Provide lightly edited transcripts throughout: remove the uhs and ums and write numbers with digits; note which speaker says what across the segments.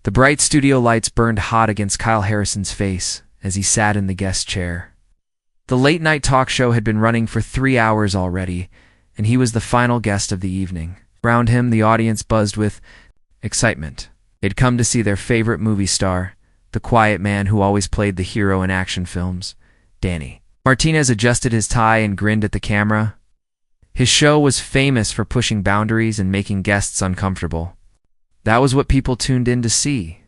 Speaker 1: The bright studio lights burned hot against Kyle Harrison's face as he sat in the guest chair. The late-night talk show had been running for 3 hours already, and he was the final guest of the evening. Around him, the audience buzzed with excitement. They'd come to see their favorite movie star, the quiet man who always played the hero in action films, Danny. Martinez adjusted his tie and grinned at the camera. His show was famous for pushing boundaries and making guests uncomfortable. That was what people tuned in to see.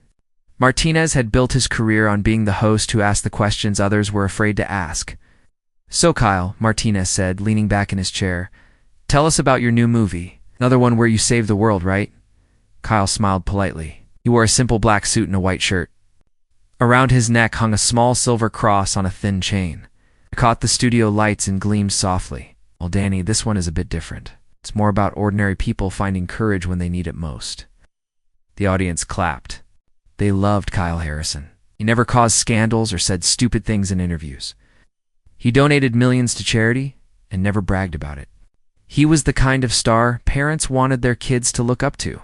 Speaker 1: Martinez had built his career on being the host who asked the questions others were afraid to ask. "So Kyle," Martinez said, leaning back in his chair, "tell us about your new movie. Another one where you save the world, right?" Kyle smiled politely. He wore a simple black suit and a white shirt. Around his neck hung a small silver cross on a thin chain. It caught the studio lights and gleamed softly. "Well, Danny, this one is a bit different. It's more about ordinary people finding courage when they need it most." The audience clapped. They loved Kyle Harrison. He never caused scandals or said stupid things in interviews. He donated millions to charity and never bragged about it. He was the kind of star parents wanted their kids to look up to.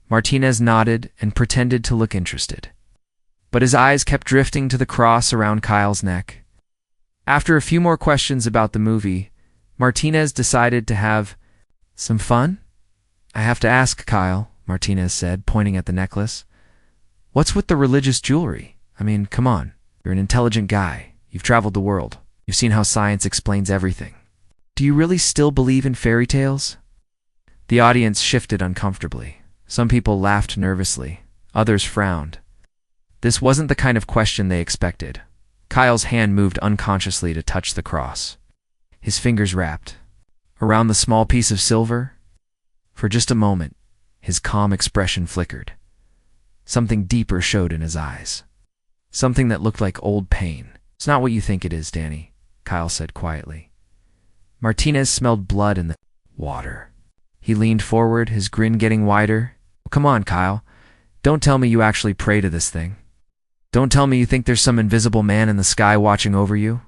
Speaker 1: Martinez nodded and pretended to look interested, but his eyes kept drifting to the cross around Kyle's neck. After a few more questions about the movie, Martinez decided to have some fun. "I have to ask, Kyle," Martinez said, pointing at the necklace. "What's with the religious jewelry? I mean, come on. You're an intelligent guy. You've traveled the world. You've seen how science explains everything. Do you really still believe in fairy tales?" The audience shifted uncomfortably. Some people laughed nervously. Others frowned. This wasn't the kind of question they expected. Kyle's hand moved unconsciously to touch the cross. His fingers wrapped around the small piece of silver. For just a moment, his calm expression flickered. Something deeper showed in his eyes. Something that looked like old pain. "It's not what you think it is, Danny," Kyle said quietly. Martinez smelled blood in the water. He leaned forward, his grin getting wider. "Come on, Kyle. Don't tell me you actually pray to this thing. Don't tell me you think there's some invisible man in the sky watching over you."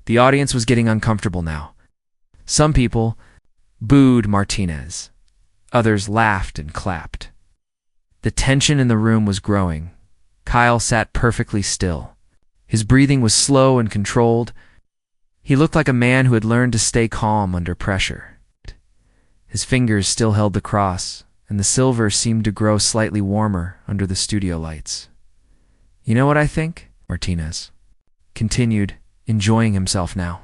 Speaker 1: The audience was getting uncomfortable now. Some people booed Martinez. Others laughed and clapped. The tension in the room was growing. Kyle sat perfectly still. His breathing was slow and controlled. He looked like a man who had learned to stay calm under pressure. His fingers still held the cross, and the silver seemed to grow slightly warmer under the studio lights. "You know what I think?" Martinez continued, enjoying himself now.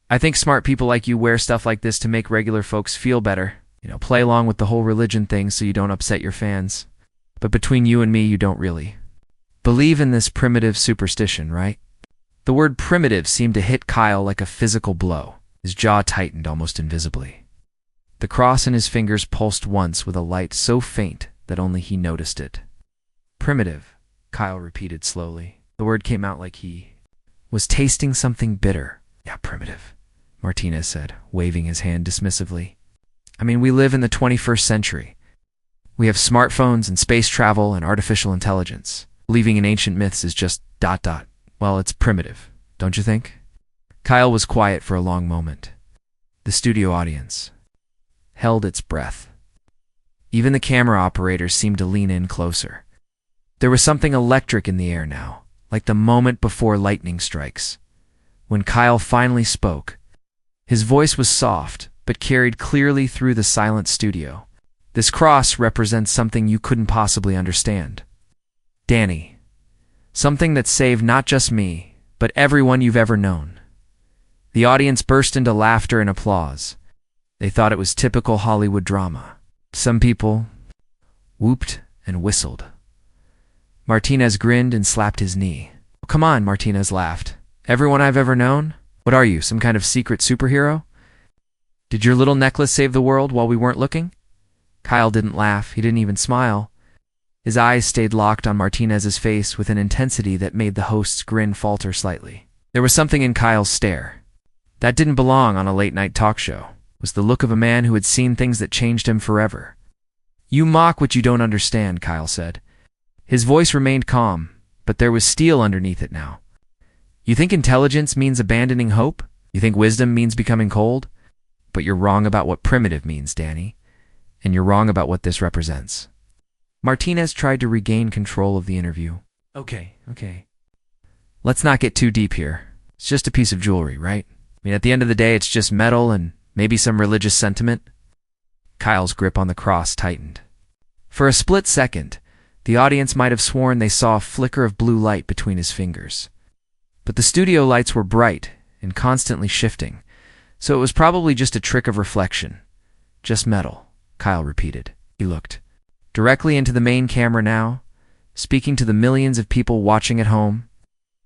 Speaker 1: "I think smart people like you wear stuff like this to make regular folks feel better. Play along with the whole religion thing so you don't upset your fans. But between you and me, you don't really believe in this primitive superstition, right?" The word primitive seemed to hit Kyle like a physical blow. His jaw tightened almost invisibly. The cross in his fingers pulsed once with a light so faint that only he noticed it. "Primitive," Kyle repeated slowly. The word came out like he was tasting something bitter. "Yeah, primitive," Martinez said, waving his hand dismissively. "I mean, we live in the 21st century. We have smartphones and space travel and artificial intelligence. Believing in ancient myths is just ... Well, it's primitive, don't you think?" Kyle was quiet for a long moment. The studio audience held its breath. Even the camera operators seemed to lean in closer. There was something electric in the air now, like the moment before lightning strikes. When Kyle finally spoke, his voice was soft, but carried clearly through the silent studio. "This cross represents something you couldn't possibly understand, Danny. Something that saved not just me, but everyone you've ever known." The audience burst into laughter and applause. They thought it was typical Hollywood drama. Some people whooped and whistled. Martinez grinned and slapped his knee. "Come on," Martinez laughed. "Everyone I've ever known? What are you, some kind of secret superhero? Did your little necklace save the world while we weren't looking?" Kyle didn't laugh. He didn't even smile. His eyes stayed locked on Martinez's face with an intensity that made the host's grin falter slightly. There was something in Kyle's stare that didn't belong on a late-night talk show. It was the look of a man who had seen things that changed him forever. "You mock what you don't understand," Kyle said. His voice remained calm, but there was steel underneath it now. "You think intelligence means abandoning hope? You think wisdom means becoming cold? But you're wrong about what primitive means, Danny. And you're wrong about what this represents." Martinez tried to regain control of the interview. Okay. Let's not get too deep here. It's just a piece of jewelry, right? I mean, at the end of the day, it's just metal and maybe some religious sentiment. Kyle's grip on the cross tightened. For a split second, the audience might have sworn they saw a flicker of blue light between his fingers. But the studio lights were bright and constantly shifting, so it was probably just a trick of reflection. Just metal, Kyle repeated. He looked directly into the main camera now, speaking to the millions of people watching at home.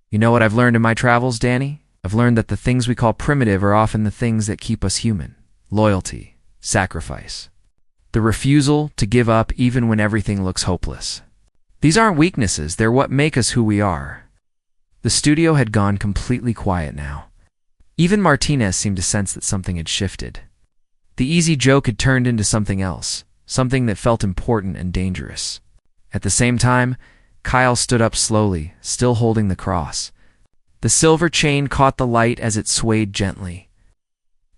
Speaker 1: You know what I've learned in my travels, Danny? I've learned that the things we call primitive are often the things that keep us human. Loyalty, sacrifice, the refusal to give up even when everything looks hopeless. These aren't weaknesses, they're what make us who we are. The studio had gone completely quiet now. Even Martinez seemed to sense that something had shifted. The easy joke had turned into something else, something that felt important and dangerous. At the same time, Kyle stood up slowly, still holding the cross. The silver chain caught the light as it swayed gently.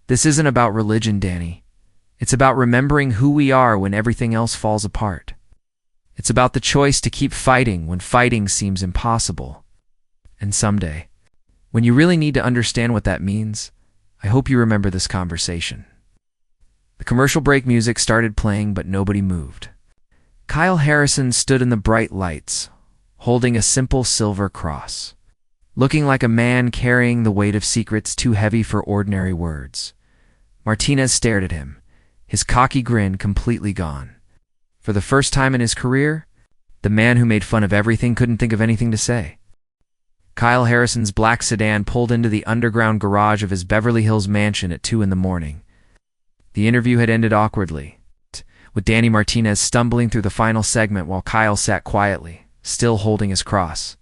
Speaker 1: This isn't about religion, Danny. It's about remembering who we are when everything else falls apart. It's about the choice to keep fighting when fighting seems impossible. And someday, when you really need to understand what that means, I hope you remember this conversation. The commercial break music started playing, but nobody moved. Kyle Harrison stood in the bright lights, holding a simple silver cross, looking like a man carrying the weight of secrets too heavy for ordinary words. Martinez stared at him, his cocky grin completely gone. For the first time in his career, the man who made fun of everything couldn't think of anything to say. Kyle Harrison's black sedan pulled into the underground garage of his Beverly Hills mansion at 2 a.m. The interview had ended awkwardly, with Danny Martinez stumbling through the final segment while Kyle sat quietly, still holding his cross.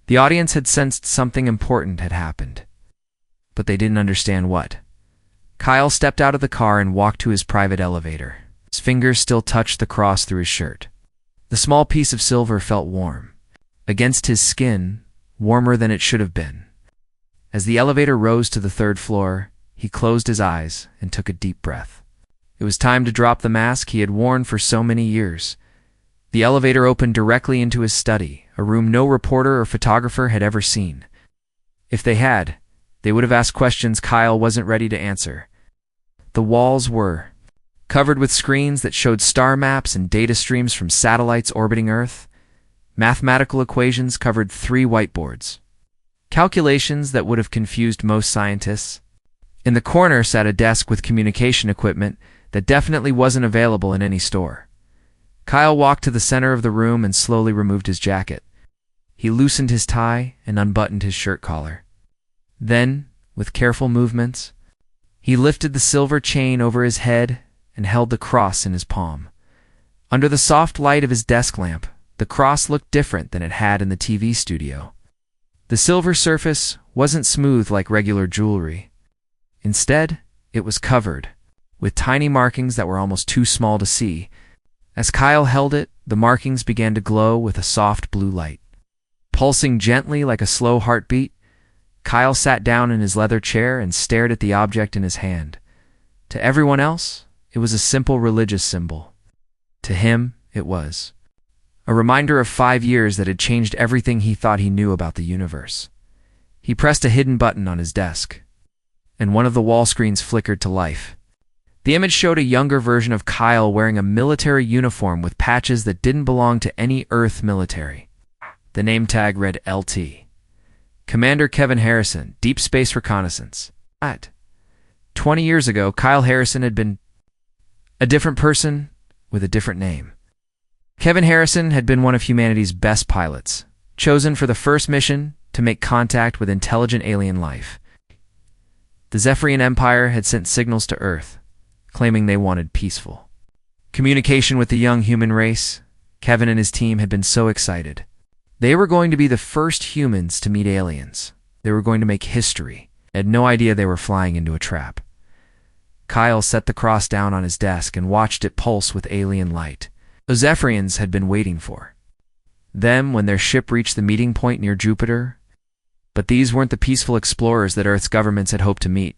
Speaker 1: The audience had sensed something important had happened, but they didn't understand what. Kyle stepped out of the car and walked to his private elevator. His fingers still touched the cross through his shirt. The small piece of silver felt warm, against his skin, warmer than it should have been. As the elevator rose to the 3rd floor, he closed his eyes and took a deep breath. It was time to drop the mask he had worn for so many years. The elevator opened directly into his study, a room no reporter or photographer had ever seen. If they had, they would have asked questions Kyle wasn't ready to answer. The walls were covered with screens that showed star maps and data streams from satellites orbiting Earth. Mathematical equations covered 3 whiteboards, calculations that would have confused most scientists. In the corner sat a desk with communication equipment that definitely wasn't available in any store. Kyle walked to the center of the room and slowly removed his jacket. He loosened his tie and unbuttoned his shirt collar. Then, with careful movements, he lifted the silver chain over his head and held the cross in his palm. Under the soft light of his desk lamp, the cross looked different than it had in the TV studio. The silver surface wasn't smooth like regular jewelry. Instead, it was covered with tiny markings that were almost too small to see. As Kyle held it, the markings began to glow with a soft blue light. Pulsing gently like a slow heartbeat, Kyle sat down in his leather chair and stared at the object in his hand. To everyone else, it was a simple religious symbol. To him, it was a reminder of 5 years that had changed everything he thought he knew about the universe. He pressed a hidden button on his desk, and one of the wall screens flickered to life. The image showed a younger version of Kyle wearing a military uniform with patches that didn't belong to any Earth military. The name tag read LT. Commander Kevin Harrison, Deep Space Reconnaissance. 20 years ago, Kyle Harrison had been a different person with a different name. Kevin Harrison had been one of humanity's best pilots, chosen for the first mission to make contact with intelligent alien life. The Zephyrian Empire had sent signals to Earth, claiming they wanted peaceful communication with the young human race. Kevin and his team had been so excited. They were going to be the first humans to meet aliens. They were going to make history. They had no idea they were flying into a trap. Kyle set the cross down on his desk and watched it pulse with alien light. The Zephyrians had been waiting for them when their ship reached the meeting point near Jupiter. But these weren't the peaceful explorers that Earth's governments had hoped to meet.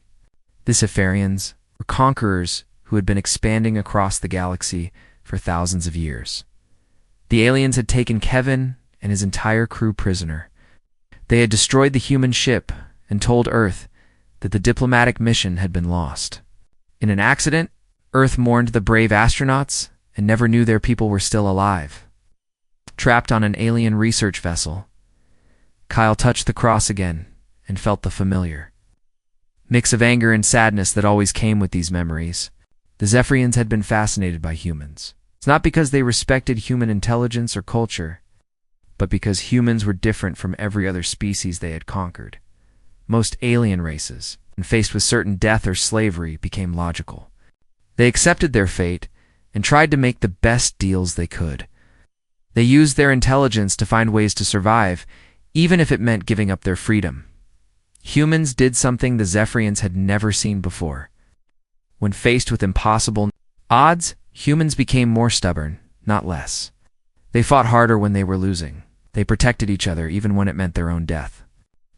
Speaker 1: The Zephyrians were conquerors who had been expanding across the galaxy for thousands of years. The aliens had taken Kevin and his entire crew prisoner. They had destroyed the human ship and told Earth that the diplomatic mission had been lost. In an accident, Earth mourned the brave astronauts and never knew their people were still alive. Trapped on an alien research vessel, Kyle touched the cross again and felt the familiar mix of anger and sadness that always came with these memories. The Zephyrians had been fascinated by humans. It's not because they respected human intelligence or culture, but because humans were different from every other species they had conquered. Most alien races, when faced with certain death or slavery, became logical. They accepted their fate and tried to make the best deals they could. They used their intelligence to find ways to survive, even if it meant giving up their freedom. Humans did something the Zephyrians had never seen before. When faced with impossible odds, humans became more stubborn, not less. They fought harder when they were losing. They protected each other even when it meant their own death.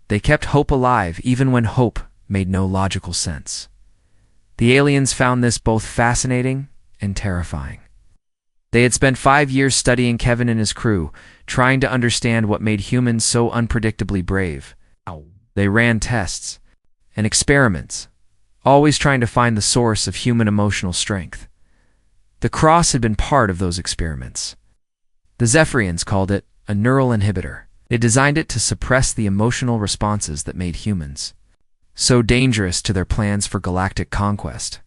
Speaker 1: They kept hope alive even when hope made no logical sense. The aliens found this both fascinating and terrifying. They had spent 5 years studying Kevin and his crew, trying to understand what made humans so unpredictably brave. They ran tests and experiments, always trying to find the source of human emotional strength. The cross had been part of those experiments. The Zephyrians called it a neural inhibitor. They designed it to suppress the emotional responses that made humans so dangerous to their plans for galactic conquest.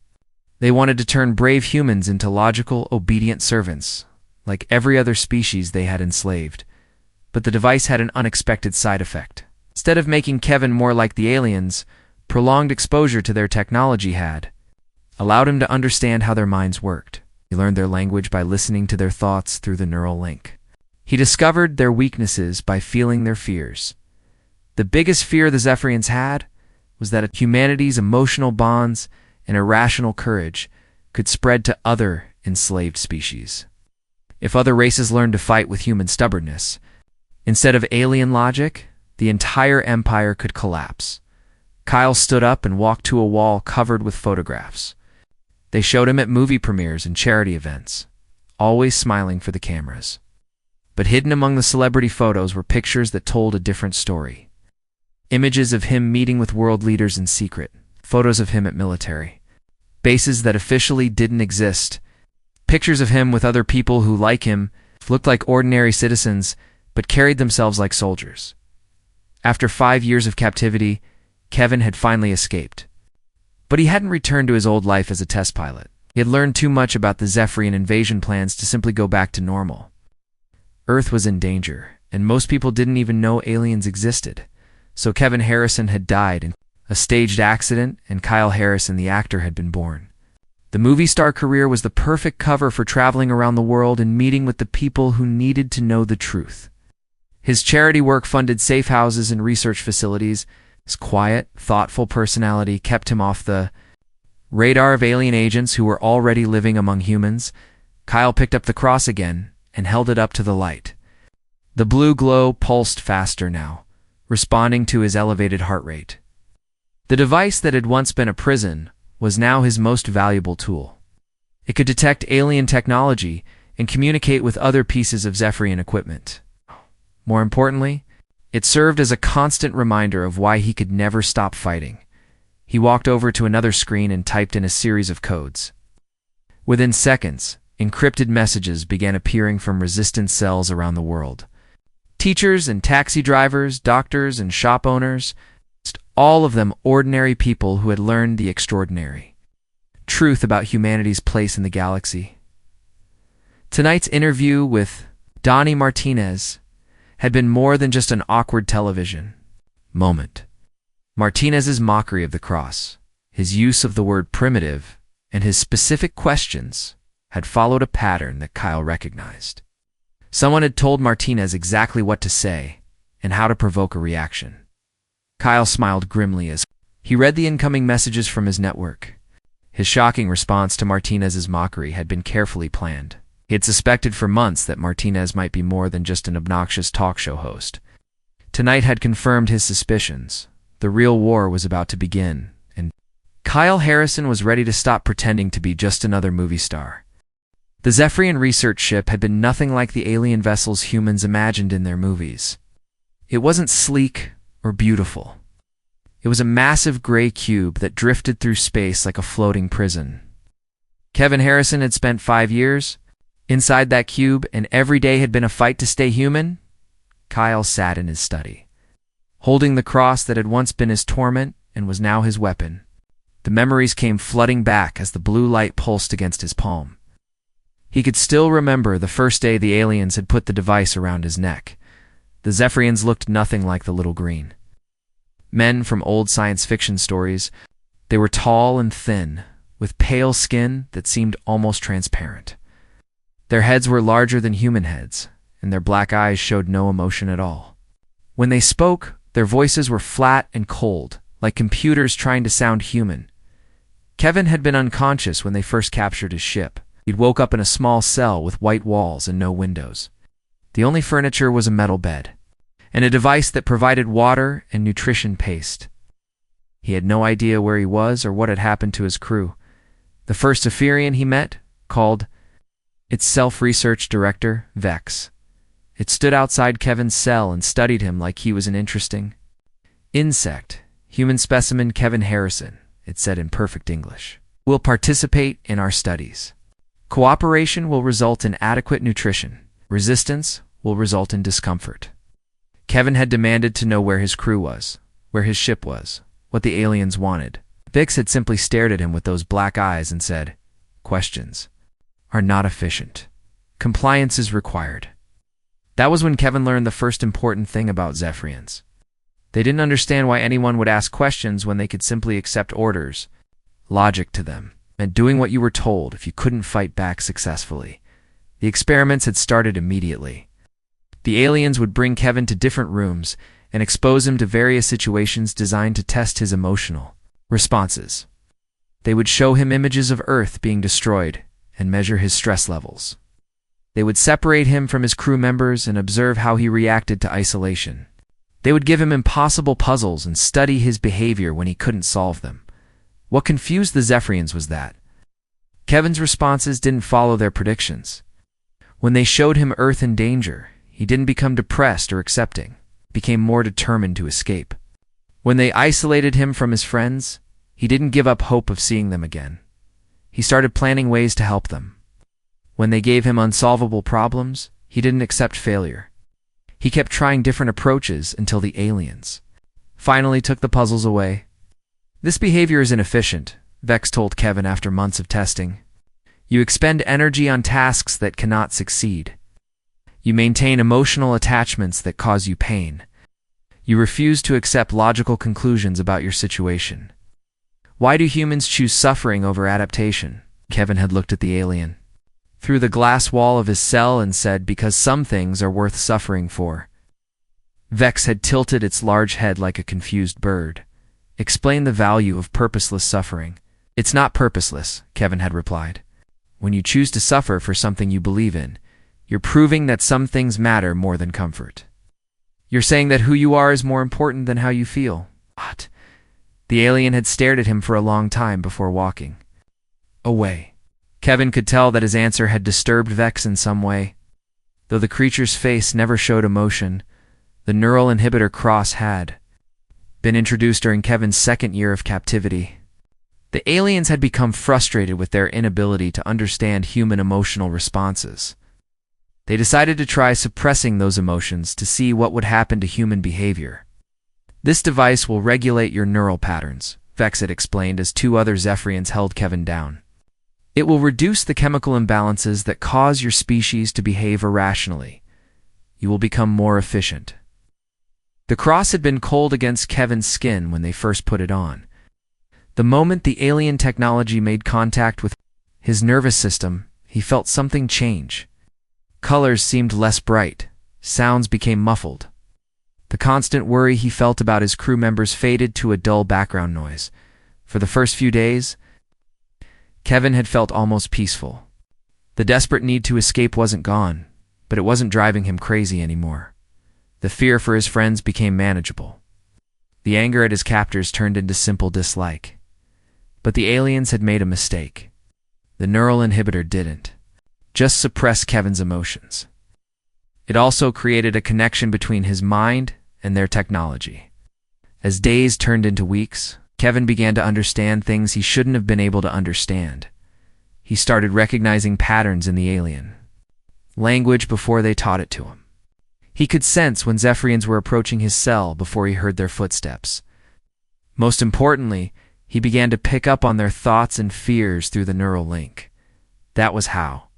Speaker 1: They wanted to turn brave humans into logical, obedient servants, like every other species they had enslaved. But the device had an unexpected side effect. Instead of making Kevin more like the aliens, prolonged exposure to their technology had allowed him to understand how their minds worked. He learned their language by listening to their thoughts through the neural link. He discovered their weaknesses by feeling their fears. The biggest fear the Zephyrians had was that humanity's emotional bonds and irrational courage could spread to other enslaved species. If other races learned to fight with human stubbornness, instead of alien logic, the entire empire could collapse. Kyle stood up and walked to a wall covered with photographs. They showed him at movie premieres and charity events, always smiling for the cameras. But hidden among the celebrity photos were pictures that told a different story. Images of him meeting with world leaders in secret, photos of him at military bases that officially didn't exist, pictures of him with other people who, like him, looked like ordinary citizens but carried themselves like soldiers. After 5 years of captivity, Kevin had finally escaped. But he hadn't returned to his old life as a test pilot. He had learned too much about the Zephyrian invasion plans to simply go back to normal. Earth was in danger, and most people didn't even know aliens existed. So Kevin Harrison had died in a staged accident, and Kyle Harrison, the actor, had been born. The movie star career was the perfect cover for traveling around the world and meeting with the people who needed to know the truth. His charity work funded safe houses and research facilities. His quiet, thoughtful personality kept him off the radar of alien agents who were already living among humans. Kyle picked up the cross again and held it up to the light. The blue glow pulsed faster now, responding to his elevated heart rate. The device that had once been a prison was now his most valuable tool. It could detect alien technology and communicate with other pieces of Zephyrian equipment. More importantly, it served as a constant reminder of why he could never stop fighting. He walked over to another screen and typed in a series of codes. Within seconds, encrypted messages began appearing from resistance cells around the world. Teachers and taxi drivers, doctors and shop owners, all of them ordinary people who had learned the extraordinary truth about humanity's place in the galaxy. Tonight's interview with Donnie Martinez had been more than just an awkward television moment. Martinez's mockery of the cross, his use of the word primitive, and his specific questions had followed a pattern that Kyle recognized. Someone had told Martinez exactly what to say and how to provoke a reaction. Kyle smiled grimly as he read the incoming messages from his network. His shocking response to Martinez's mockery had been carefully planned. He had suspected for months that Martinez might be more than just an obnoxious talk show host. Tonight had confirmed his suspicions. The real war was about to begin, and Kyle Harrison was ready to stop pretending to be just another movie star. The Zephyrian research ship had been nothing like the alien vessels humans imagined in their movies. It wasn't sleek or beautiful. It was a massive gray cube that drifted through space like a floating prison. Kevin Harrison had spent 5 years inside that cube, and every day had been a fight to stay human. Kyle sat in his study, holding the cross that had once been his torment and was now his weapon. The memories came flooding back as the blue light pulsed against his palm. He could still remember the first day the aliens had put the device around his neck. The Zephyrians looked nothing like the little green men from old science fiction stories. They were tall and thin, with pale skin that seemed almost transparent. Their heads were larger than human heads, and their black eyes showed no emotion at all. When they spoke, their voices were flat and cold, like computers trying to sound human. Kevin had been unconscious when they first captured his ship. He'd woke up in a small cell with white walls and no windows. The only furniture was a metal bed, and a device that provided water and nutrition paste. He had no idea where he was or what had happened to his crew. The first Zephyrian he met called its self-research director, Vex. It stood outside Kevin's cell and studied him like he was an interesting insect. Human specimen Kevin Harrison, it said in perfect English, will participate in our studies. Cooperation will result in adequate nutrition. Resistance will result in discomfort. Kevin had demanded to know where his crew was, where his ship was, what the aliens wanted. Vix had simply stared at him with those black eyes and said, "Questions are not efficient. Compliance is required." That was when Kevin learned the first important thing about Zephyrians. They didn't understand why anyone would ask questions when they could simply accept orders. Logic to them meant doing what you were told if you couldn't fight back successfully. The experiments had started immediately. The aliens would bring Kevin to different rooms and expose him to various situations designed to test his emotional responses. They would show him images of Earth being destroyed and measure his stress levels. They would separate him from his crew members and observe how he reacted to isolation. They would give him impossible puzzles and study his behavior when he couldn't solve them. What confused the Zephyrians was that Kevin's responses didn't follow their predictions. When they showed him Earth in danger, he didn't become depressed or accepting, became more determined to escape. When they isolated him from his friends, he didn't give up hope of seeing them again. He started planning ways to help them. When they gave him unsolvable problems, he didn't accept failure. He kept trying different approaches until the aliens finally took the puzzles away. "This behavior is inefficient," Vex told Kevin after months of testing. "You expend energy on tasks that cannot succeed. You maintain emotional attachments that cause you pain. You refuse to accept logical conclusions about your situation. Why do humans choose suffering over adaptation?" Kevin had looked at the alien through the glass wall of his cell and said, "Because some things are worth suffering for." Vex had tilted its large head like a confused bird. "Explain the value of purposeless suffering." "It's not purposeless," Kevin had replied. "When you choose to suffer for something you believe in, you're proving that some things matter more than comfort. You're saying that who you are is more important than how you feel." What? The alien had stared at him for a long time before walking away. Kevin could tell that his answer had disturbed Vex in some way. Though the creature's face never showed emotion, the neural inhibitor cross had been introduced during Kevin's second year of captivity. The aliens had become frustrated with their inability to understand human emotional responses. They decided to try suppressing those emotions to see what would happen to human behavior. "This device will regulate your neural patterns," Vex had explained as 2 other Zephyrians held Kevin down. "It will reduce the chemical imbalances that cause your species to behave irrationally. You will become more efficient." The cross had been cold against Kevin's skin when they first put it on. The moment the alien technology made contact with his nervous system, he felt something change. Colors seemed less bright. Sounds became muffled. The constant worry he felt about his crew members faded to a dull background noise. For the first few days, Kevin had felt almost peaceful. The desperate need to escape wasn't gone, but it wasn't driving him crazy anymore. The fear for his friends became manageable. The anger at his captors turned into simple dislike. But the aliens had made a mistake. The neural inhibitor didn't. just suppress Kevin's emotions. It also created a connection between his mind and their technology. As days turned into weeks, Kevin began to understand things he shouldn't have been able to understand. He started recognizing patterns in the alien language before they taught it to him. He could sense when Zephyrians were approaching his cell before he heard their footsteps. Most importantly, he began to pick up on their thoughts and fears through the neural link. That was how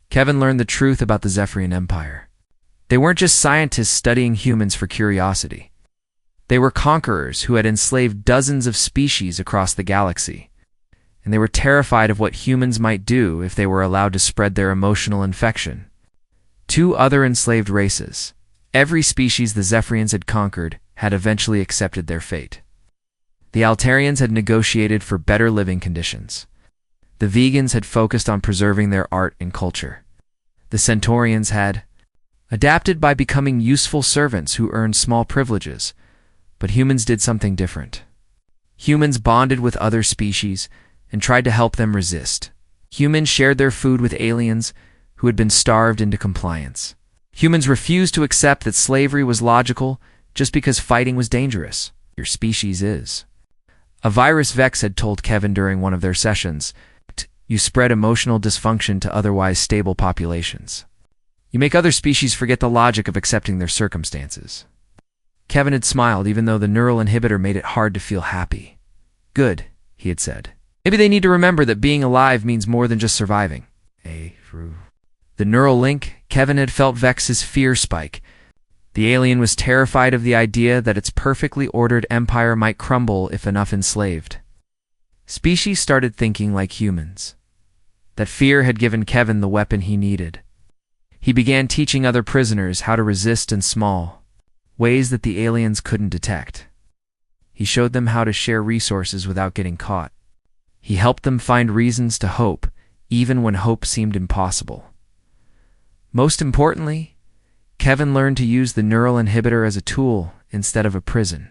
Speaker 1: Kevin learned the truth about the Zephyrian Empire. They weren't just scientists studying humans for curiosity. They were conquerors who had enslaved dozens of species across the galaxy, and they were terrified of what humans might do if they were allowed to spread their emotional infection. Two other enslaved races, every species the Zephyrians had conquered, had eventually accepted their fate. The Altarians had negotiated for better living conditions. The Vegans had focused on preserving their art and culture. The Centaurians had adapted by becoming useful servants who earned small privileges, but humans did something different. Humans bonded with other species and tried to help them resist. Humans shared their food with aliens who had been starved into compliance. Humans refused to accept that slavery was logical just because fighting was dangerous. Your species is. A virus Vex had told Kevin during one of their sessions, "You spread emotional dysfunction to otherwise stable populations. You make other species forget the logic of accepting their circumstances." Kevin had smiled even though the neural inhibitor made it hard to feel happy. "Good," he had said. "Maybe they need to remember that being alive means more than just surviving." The neural link, Kevin had felt Vex's fear spike. The alien was terrified of the idea that its perfectly ordered empire might crumble if enough enslaved species started thinking like humans. That fear had given Kevin the weapon he needed. He began teaching other prisoners how to resist in small ways that the aliens couldn't detect. He showed them how to share resources without getting caught. He helped them find reasons to hope, even when hope seemed impossible. Most importantly, Kevin learned to use the neural inhibitor as a tool instead of a prison.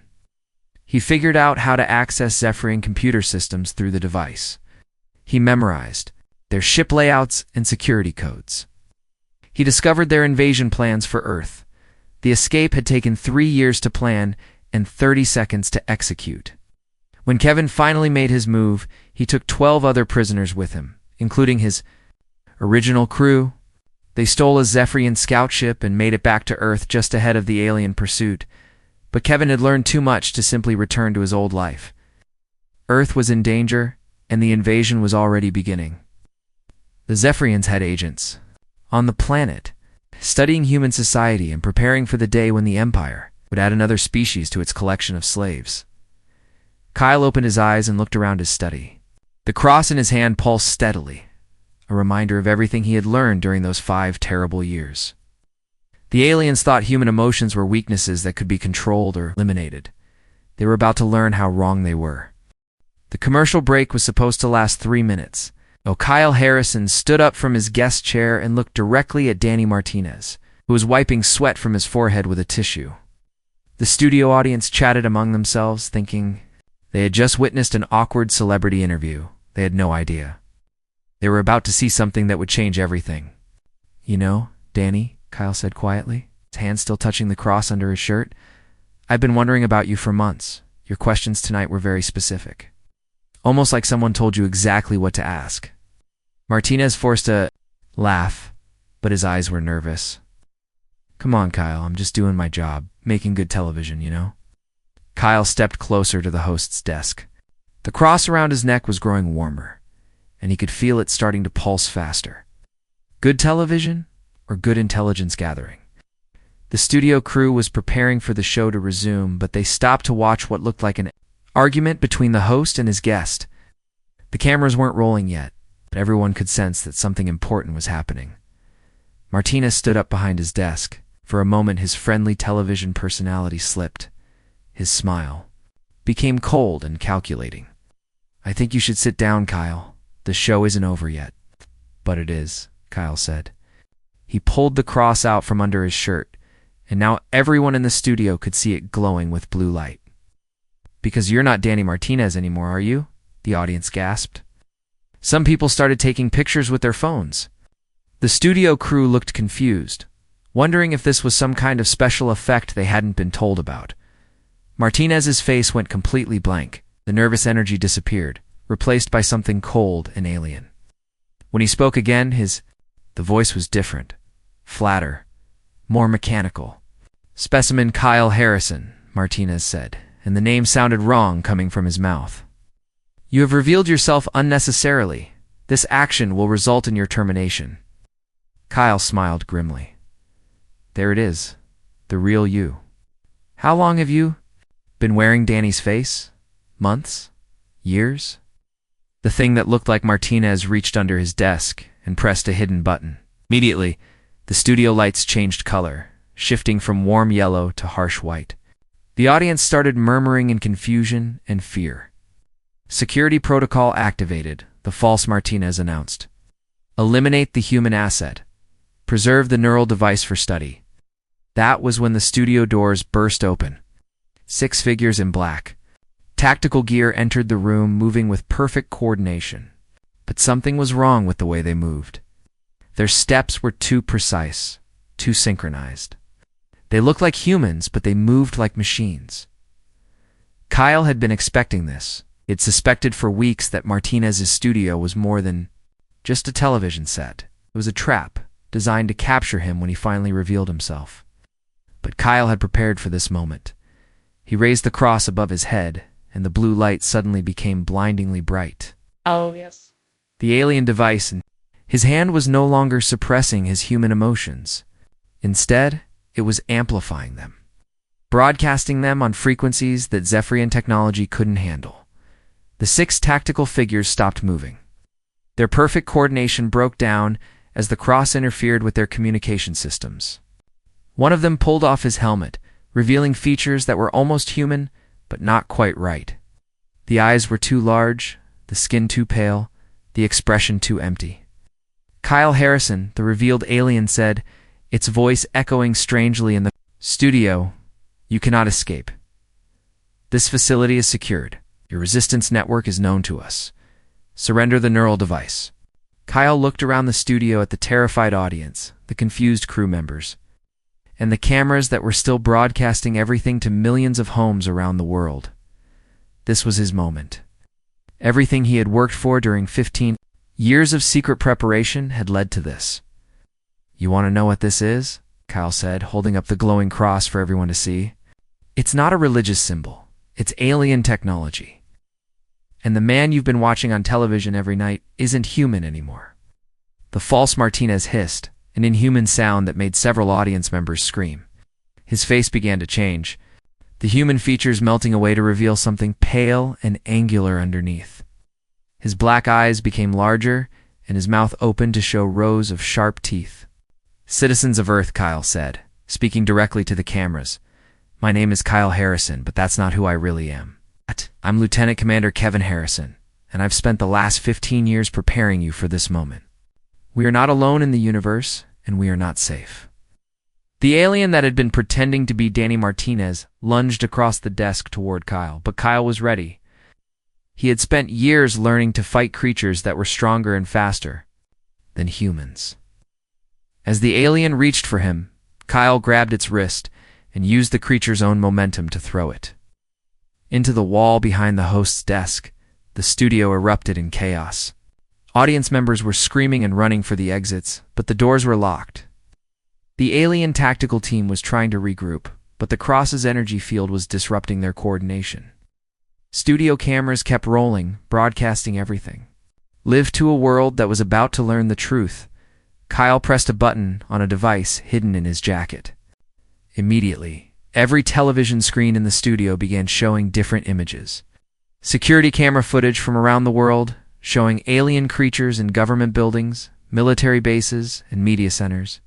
Speaker 1: He figured out how to access Zephyrian computer systems through the device. He memorized their ship layouts and security codes. He discovered their invasion plans for Earth. The escape had taken 3 years to plan and 30 seconds to execute. When Kevin finally made his move, he took 12 other prisoners with him, including his original crew. They stole a Zephyrian scout ship and made it back to Earth just ahead of the alien pursuit. But Kevin had learned too much to simply return to his old life. Earth was in danger, and the invasion was already beginning. The Zephyrians had agents on the planet, studying human society and preparing for the day when the Empire would add another species to its collection of slaves. Kyle opened his eyes and looked around his study. The cross in his hand pulsed steadily, a reminder of everything he had learned during those 5 terrible years. The aliens thought human emotions were weaknesses that could be controlled or eliminated. They were about to learn how wrong they were. The commercial break was supposed to last 3 minutes. Kyle Harrison stood up from his guest chair and looked directly at Danny Martinez, who was wiping sweat from his forehead with a tissue. The studio audience chatted among themselves, thinking they had just witnessed an awkward celebrity interview. They had no idea. They were about to see something that would change everything. "You know, Danny," Kyle said quietly, his hand still touching the cross under his shirt, "I've been wondering about you for months. Your questions tonight were very specific. Almost like someone told you exactly what to ask." Martinez forced a laugh, but his eyes were nervous. "Come on, Kyle, I'm just doing my job, making good television, you know?" Kyle stepped closer to the host's desk. The cross around his neck was growing warmer, and he could feel it starting to pulse faster. Good television or good intelligence gathering? The studio crew was preparing for the show to resume, but they stopped to watch what looked like an argument between the host and his guest. The cameras weren't rolling yet, but everyone could sense that something important was happening. Martinez stood up behind his desk. For a moment, his friendly television personality slipped. His smile became cold and calculating. "I think you should sit down, Kyle. The show isn't over yet." "But it is," Kyle said. He pulled the cross out from under his shirt, and now everyone in the studio could see it glowing with blue light. "Because you're not Danny Martinez anymore, are you?" the audience gasped. Some people started taking pictures with their phones. The studio crew looked confused, wondering if this was some kind of special effect they hadn't been told about. Martinez's face went completely blank. The nervous energy disappeared, replaced by something cold and alien. When he spoke again, the voice was different, flatter, more mechanical. "Specimen Kyle Harrison," Martinez said, and the name sounded wrong coming from his mouth. "You have revealed yourself unnecessarily. This action will result in your termination." Kyle smiled grimly. "There it is, the real you. How long have you been wearing Danny's face? Months? Years?" The thing that looked like Martinez reached under his desk and pressed a hidden button. Immediately, the studio lights changed color, shifting from warm yellow to harsh white. The audience started murmuring in confusion and fear. "Security protocol activated," the false Martinez announced. "Eliminate the human asset. Preserve the neural device for study." That was when the studio doors burst open. 6 figures in black, tactical gear entered the room, moving with perfect coordination. But something was wrong with the way they moved. Their steps were too precise, too synchronized. They looked like humans, but they moved like machines. Kyle had been expecting this. He had suspected for weeks that Martinez's studio was more than just a television set. It was a trap designed to capture him when he finally revealed himself. But Kyle had prepared for this moment. He raised the cross above his head, and the blue light suddenly became blindingly bright.
Speaker 2: Oh, yes.
Speaker 1: The alien device, and his hand was no longer suppressing his human emotions. Instead, it was amplifying them, broadcasting them on frequencies that Zephyrian technology couldn't handle. The 6 tactical figures stopped moving. Their perfect coordination broke down as the cross interfered with their communication systems. One of them pulled off his helmet, revealing features that were almost human, but not quite right. The eyes were too large, the skin too pale, the expression too empty. Kyle Harrison, the revealed alien, said, its voice echoing strangely in the studio, "You cannot escape. This facility is secured. Your resistance network is known to us. Surrender the neural device." Kyle looked around the studio at the terrified audience, the confused crew members, and the cameras that were still broadcasting everything to millions of homes around the world. This was his moment. Everything he had worked for during 15 years of secret preparation had led to this. "You want to know what this is?" Kyle said, holding up the glowing cross for everyone to see. "It's not a religious symbol. It's alien technology. And the man you've been watching on television every night isn't human anymore." The false Martinez hissed, an inhuman sound that made several audience members scream. His face began to change, the human features melting away to reveal something pale and angular underneath. His black eyes became larger, and his mouth opened to show rows of sharp teeth. "Citizens of Earth," Kyle said, speaking directly to the cameras. "My name is Kyle Harrison, but that's not who I really am. I'm Lieutenant Commander Kevin Harrison, and I've spent the last 15 years preparing you for this moment. We are not alone in the universe, and we are not safe." The alien that had been pretending to be Danny Martinez lunged across the desk toward Kyle, but Kyle was ready. He had spent years learning to fight creatures that were stronger and faster than humans. As the alien reached for him, Kyle grabbed its wrist and used the creature's own momentum to throw it into the wall behind the host's desk. The studio erupted in chaos. Audience members were screaming and running for the exits, but the doors were locked. The alien tactical team was trying to regroup, but the cross's energy field was disrupting their coordination. Studio cameras kept rolling, broadcasting everything. Live to a world that was about to learn the truth. Kyle pressed a button on a device hidden in his jacket. Immediately, every television screen in the studio began showing different images. Security camera footage from around the world, showing alien creatures in government buildings, military bases, and media centers.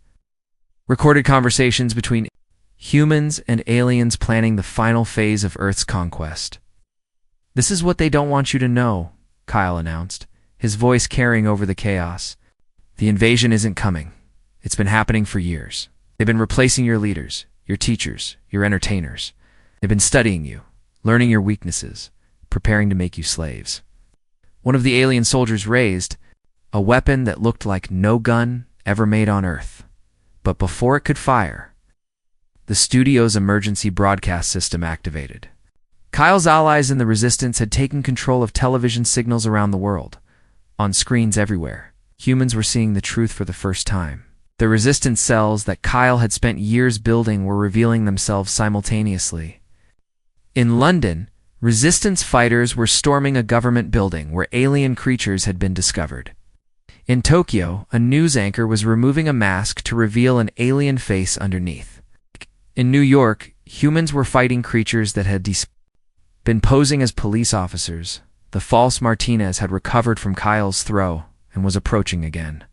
Speaker 1: Recorded conversations between humans and aliens planning the final phase of Earth's conquest. "This is what they don't want you to know," Kyle announced, his voice carrying over the chaos. "The invasion isn't coming. It's been happening for years. They've been replacing your leaders, your teachers, your entertainers. They've been studying you, learning your weaknesses, preparing to make you slaves." One of the alien soldiers raised a weapon that looked like no gun ever made on Earth. But before it could fire, the studio's emergency broadcast system activated. Kyle's allies in the Resistance had taken control of television signals around the world. On screens everywhere, humans were seeing the truth for the first time. The Resistance cells that Kyle had spent years building were revealing themselves simultaneously. In London, Resistance fighters were storming a government building where alien creatures had been discovered. In Tokyo, a news anchor was removing a mask to reveal an alien face underneath. In New York, humans were fighting creatures that had been posing as police officers. The false Martinez had recovered from Kyle's throw and was approaching again.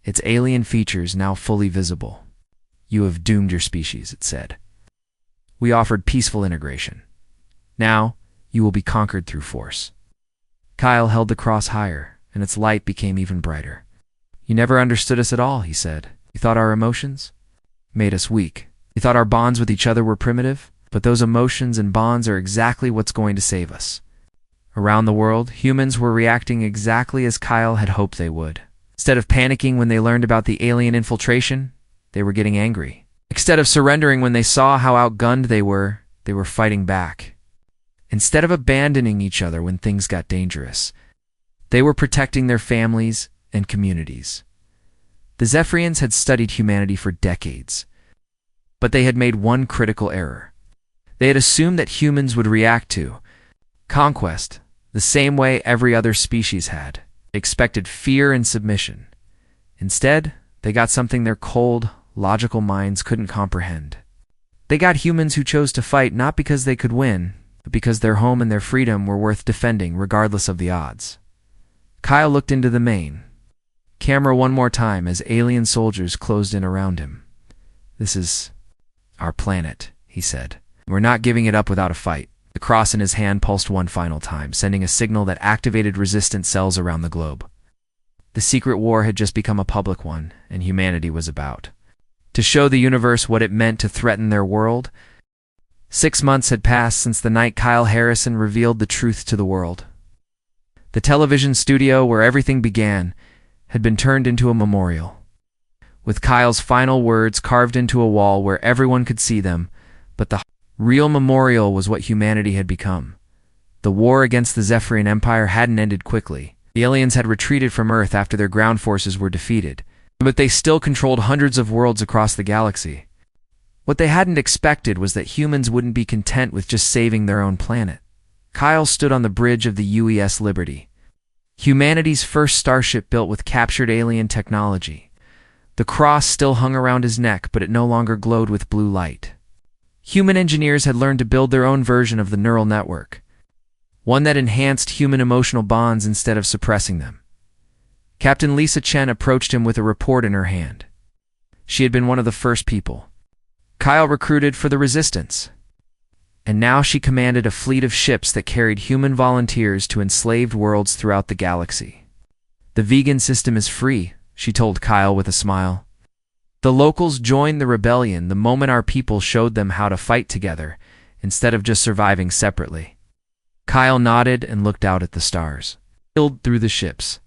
Speaker 1: Its alien features now fully visible. "You have doomed your species," it said. "We offered peaceful integration. Now, you will be conquered through force." Kyle held the cross higher, and its light became even brighter. "You never understood us at all," he said. "You thought our emotions made us weak. You thought our bonds with each other were primitive. But those emotions and bonds are exactly what's going to save us." Around the world, humans were reacting exactly as Kyle had hoped they would. Instead of panicking when they learned about the alien infiltration, they were getting angry. Instead of surrendering when they saw how outgunned they were fighting back. Instead of abandoning each other when things got dangerous, they were protecting their families and communities. The Zephyrians had studied humanity for decades, but they had made one critical error. They had assumed that humans would react to conquest the same way every other species had. They expected fear and submission. Instead, they got something their cold, logical minds couldn't comprehend. They got humans who chose to fight not because they could win, but because their home and their freedom were worth defending regardless of the odds. Kyle looked into the main camera one more time as alien soldiers closed in around him. "This is our planet," he said. "We're not giving it up without a fight." The cross in his hand pulsed one final time, sending a signal that activated Resistance cells around the globe. The secret war had just become a public one, and humanity was about to show the universe what it meant to threaten their world. 6 months had passed since the night Kyle Harrison revealed the truth to the world. The television studio where everything began had been turned into a memorial, with Kyle's final words carved into a wall where everyone could see them, but the real memorial was what humanity had become. The war against the Zephyrian Empire hadn't ended quickly. The aliens had retreated from Earth after their ground forces were defeated, but they still controlled hundreds of worlds across the galaxy. What they hadn't expected was that humans wouldn't be content with just saving their own planet. Kyle stood on the bridge of the UES Liberty, humanity's first starship built with captured alien technology. The cross still hung around his neck, but it no longer glowed with blue light. Human engineers had learned to build their own version of the neural network, one that enhanced human emotional bonds instead of suppressing them. Captain Lisa Chen approached him with a report in her hand. She had been one of the first people Kyle recruited for the Resistance, and now she commanded a fleet of ships that carried human volunteers to enslaved worlds throughout the galaxy. "The vegan system is free," she told Kyle with a smile. "The locals joined the rebellion the moment our people showed them how to fight together, instead of just surviving separately." Kyle nodded and looked out at the stars. Filled through the ship's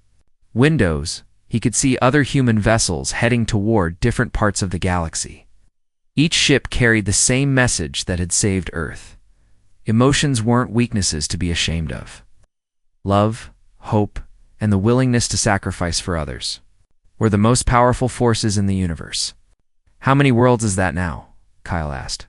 Speaker 1: windows, he could see other human vessels heading toward different parts of the galaxy. Each ship carried the same message that had saved Earth. Emotions weren't weaknesses to be ashamed of. Love, hope, and the willingness to sacrifice for others were the most powerful forces in the universe. "How many worlds is that now?" Kyle asked.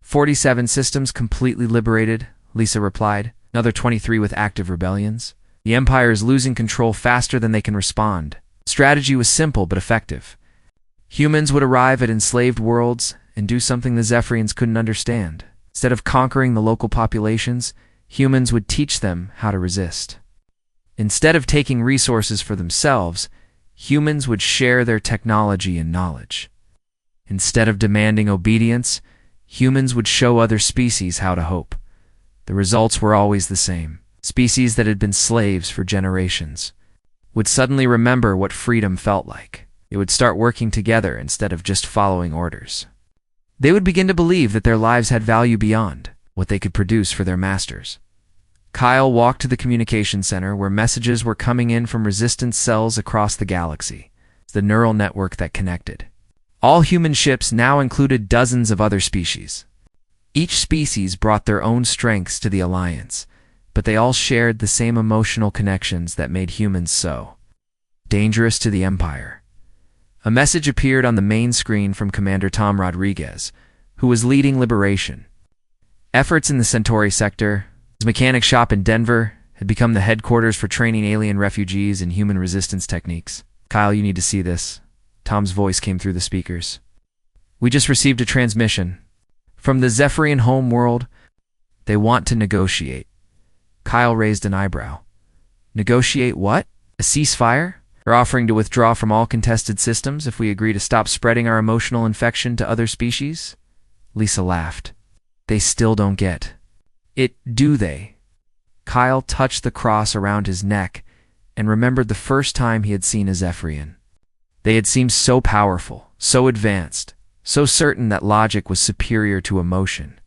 Speaker 1: 47 systems completely liberated," Lisa replied. "Another 23 with active rebellions. The Empire is losing control faster than they can respond." Strategy was simple but effective. Humans would arrive at enslaved worlds and do something the Zephyrians couldn't understand. Instead of conquering the local populations, humans would teach them how to resist. Instead of taking resources for themselves, humans would share their technology and knowledge. Instead of demanding obedience, humans would show other species how to hope. The results were always the same. Species that had been slaves for generations would suddenly remember what freedom felt like. They would start working together instead of just following orders. They would begin to believe that their lives had value beyond what they could produce for their masters. Kyle walked to the communication center where messages were coming in from resistance cells across the galaxy. the neural network that connected. All human ships now included dozens of other species. Each species brought their own strengths to the Alliance, but they all shared the same emotional connections that made humans so dangerous to the Empire. A message appeared on the main screen from Commander Tom Rodriguez, who was leading Liberation. Efforts in the Centauri sector, his mechanic shop in Denver, had become the headquarters for training alien refugees in human resistance techniques. Kyle, you need to see this. Tom's voice came through the speakers. We just received a transmission. From the Zephyrian home world, they want to negotiate. Kyle raised an eyebrow. Negotiate what? A ceasefire? They're offering to withdraw from all contested systems if we agree to stop spreading our emotional infection to other species? Lisa laughed. They still don't get it, do they? Kyle touched the cross around his neck and remembered the first time he had seen a Zephyrian. They had seemed so powerful, so advanced, so certain that logic was superior to emotion.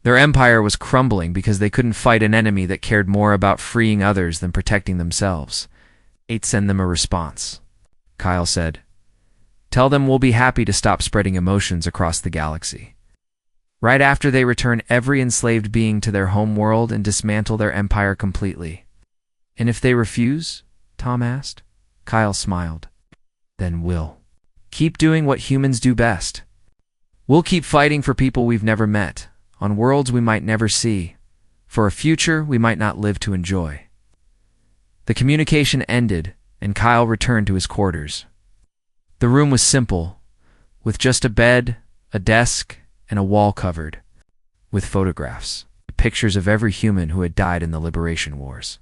Speaker 1: Their empire was crumbling because they couldn't fight an enemy that cared more about freeing others than protecting themselves. Send them a response, Kyle said. Tell them we'll be happy to stop spreading emotions across the galaxy. Right after they return every enslaved being to their home world and dismantle their empire completely. And if they refuse? Tom asked. Kyle smiled. Then we'll keep doing what humans do best. We'll keep fighting for people we've never met, on worlds we might never see, for a future we might not live to enjoy. The communication ended, and Kyle returned to his quarters. The room was simple, with just a bed, a desk, and a wall covered with photographs, pictures of every human who had died in the Liberation Wars,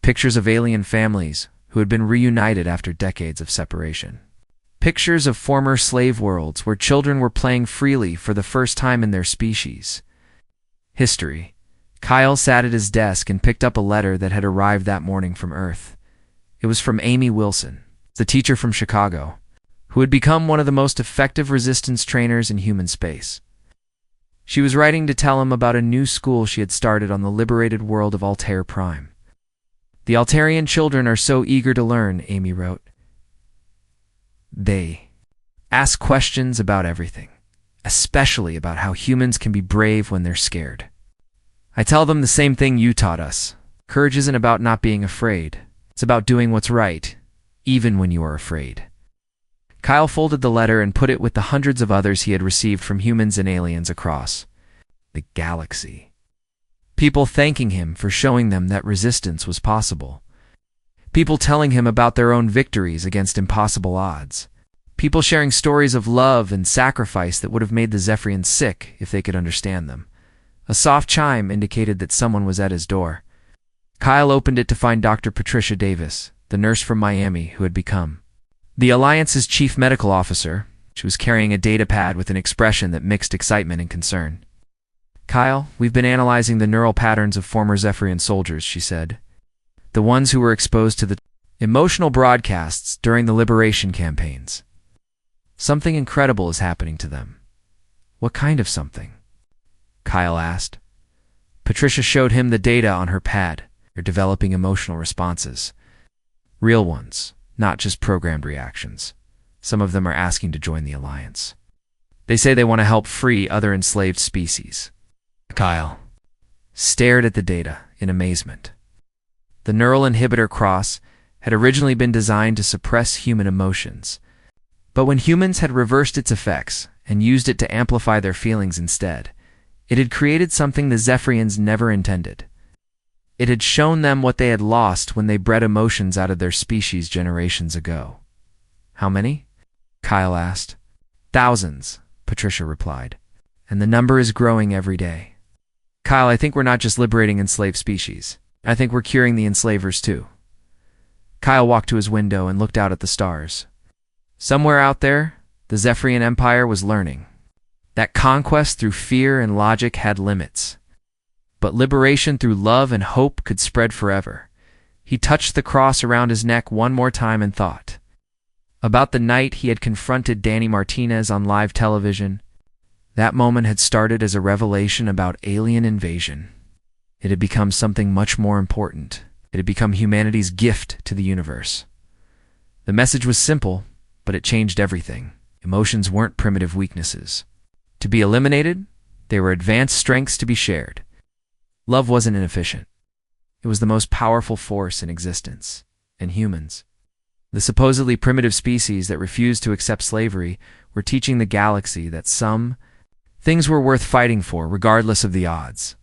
Speaker 1: pictures of alien families who had been reunited after decades of separation, pictures of former slave worlds where children were playing freely for the first time in their species. History. Kyle sat at his desk and picked up a letter that had arrived that morning from Earth. It was from Amy Wilson, the teacher from Chicago, who had become one of the most effective resistance trainers in human space. She was writing to tell him about a new school she had started on the liberated world of Altair Prime. The Altarian children are so eager to learn, Amy wrote. They ask questions about everything, especially about how humans can be brave when they're scared. I tell them the same thing you taught us. Courage isn't about not being afraid. It's about doing what's right, even when you are afraid. Kyle folded the letter and put it with the hundreds of others he had received from humans and aliens across the galaxy. People thanking him for showing them that resistance was possible. People telling him about their own victories against impossible odds. People sharing stories of love and sacrifice that would have made the Zephyrians sick if they could understand them. A soft chime indicated that someone was at his door. Kyle opened it to find Dr. Patricia Davis, the nurse from Miami who had become the Alliance's chief medical officer. She was carrying a data pad with an expression that mixed excitement and concern. Kyle, we've been analyzing the neural patterns of former Zephyrian soldiers, she said. The ones who were exposed to the emotional broadcasts during the liberation campaigns. Something incredible is happening to them. What kind of something? Kyle asked. Patricia showed him the data on her pad. They're developing emotional responses. Real ones, not just programmed reactions. Some of them are asking to join the Alliance. They say they want to help free other enslaved species. Kyle stared at the data in amazement. The neural inhibitor cross had originally been designed to suppress human emotions. But when humans had reversed its effects and used it to amplify their feelings instead, it had created something the Zephyrians never intended. It had shown them what they had lost when they bred emotions out of their species generations ago. How many? Kyle asked. Thousands, Patricia replied. And the number is growing every day. Kyle, I think we're not just liberating enslaved species. I think we're curing the enslavers too. Kyle walked to his window and looked out at the stars. Somewhere out there, the Zephyrian Empire was learning that conquest through fear and logic had limits. But liberation through love and hope could spread forever. He touched the cross around his neck one more time and thought about the night he had confronted Danny Martinez on live television. That moment had started as a revelation about alien invasion. It had become something much more important. It had become humanity's gift to the universe. The message was simple, but it changed everything. Emotions weren't primitive weaknesses to be eliminated, they were advanced strengths to be shared. Love wasn't inefficient. It was the most powerful force in existence. And humans, the supposedly primitive species that refused to accept slavery, were teaching the galaxy that some things were worth fighting for regardless of the odds.